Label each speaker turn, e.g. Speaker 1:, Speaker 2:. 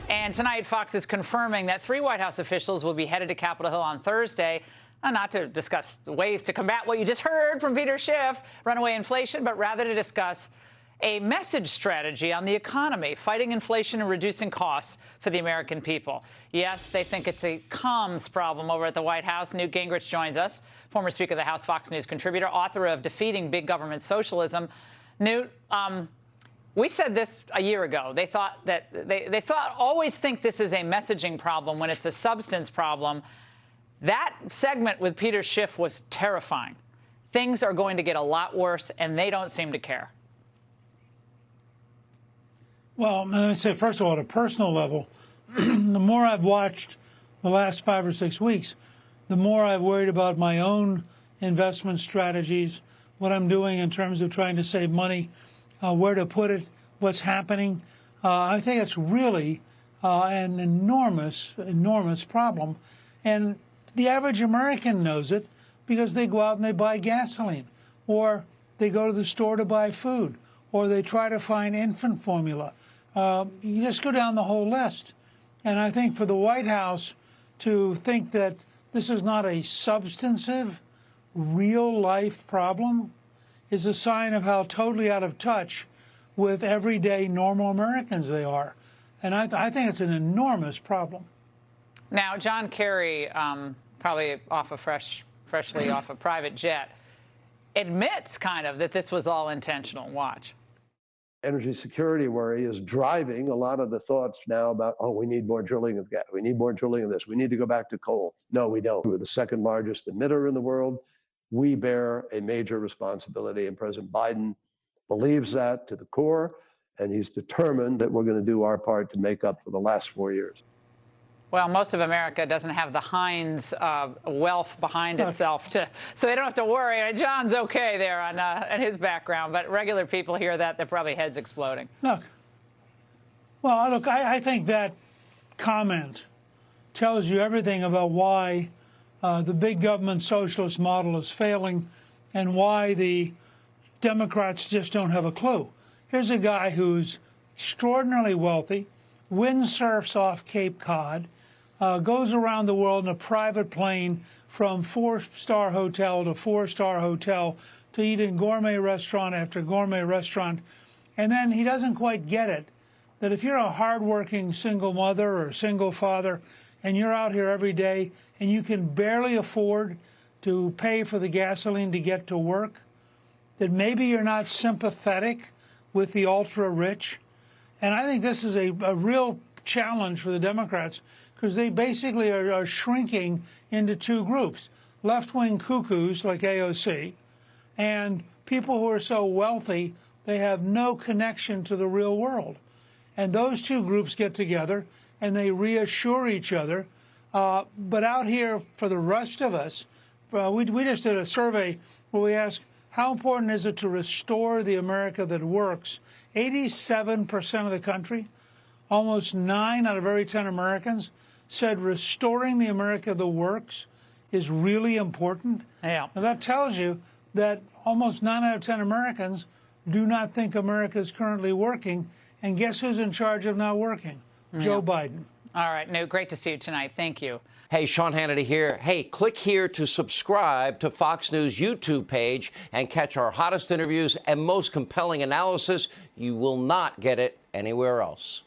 Speaker 1: And tonight, Fox is confirming that 3 White House officials will be headed to Capitol Hill on Thursday, not to discuss ways to combat what you just heard from Peter Schiff, runaway inflation, but rather to discuss a message strategy on the economy, fighting inflation and reducing costs for the American people. Yes, they think it's a comms problem over at the White House. Newt Gingrich joins us, former Speaker of the House, Fox News contributor, author of Defeating Big Government Socialism. Newt, we said this a year ago. They thought always think this is a messaging problem when it's a substance problem. That segment with Peter Schiff was terrifying. Things are going to get a lot worse, and they don't seem to care.
Speaker 2: Well, let me say, first of all, at a personal level, the more I've watched the last 5 or 6 weeks, the more I've worried about my own investment strategies, what I'm doing in terms of trying to save money, where to put it, what's happening. I think it's really an enormous, enormous problem. And the average American knows it because they go out and they buy gasoline, or they go to the store to buy food, or they try to find infant formula. You just go down the whole list. And I think for the White House to think that this is not a substantive, real-life problem is a sign of how totally out of touch with everyday normal Americans they are. And I think it's an enormous problem.
Speaker 1: Now, John Kerry, probably freshly off a private jet, admits kind of that this was all intentional. Watch.
Speaker 3: Energy security worry is driving a lot of the thoughts now about, oh, we need more drilling of gas. We need more drilling of this. We need to go back to coal. No, we don't. We're the second largest emitter in the world. We bear a major responsibility, and President Biden believes that to the core, and he's determined that we're going to do our part to make up for the last 4 years.
Speaker 1: Well, most of America doesn't have the Heinz wealth behind itself, so they don't have to worry. John's okay there on his background, but regular people hear that, their probably heads exploding.
Speaker 2: Look, I think that comment tells you everything about why the big government socialist model is failing and why the Democrats just don't have a clue. Here's a guy who's extraordinarily wealthy, windsurfs off Cape Cod, goes around the world in a private plane from 4-star hotel to 4-star hotel to eat in gourmet restaurant after gourmet restaurant. And then he doesn't quite get it, that if you're a hardworking single mother or single father and you're out here every day and you can barely afford to pay for the gasoline to get to work, that maybe you're not sympathetic with the ultra-rich. And I think this is a real challenge for the Democrats, because they basically are shrinking into 2 groups: left-wing cuckoos like AOC and people who are so wealthy they have no connection to the real world. And those 2 groups get together and they reassure each other. But out here, for the rest of us, we just did a survey where we asked, how important is it to restore the America that works? 87% of the country, almost 9 out of every 10 Americans, said restoring the America that works is really important.
Speaker 1: Yeah.
Speaker 2: Now, that tells you that almost 9 out of 10 Americans do not think America is currently working. And guess who's in charge of not working? Yeah. Joe Biden.
Speaker 1: All right, Newt, great to see you tonight. Thank you.
Speaker 4: Hey, Sean Hannity here. Hey, click here to subscribe to Fox News YouTube page and catch our hottest interviews and most compelling analysis. You will not get it anywhere else.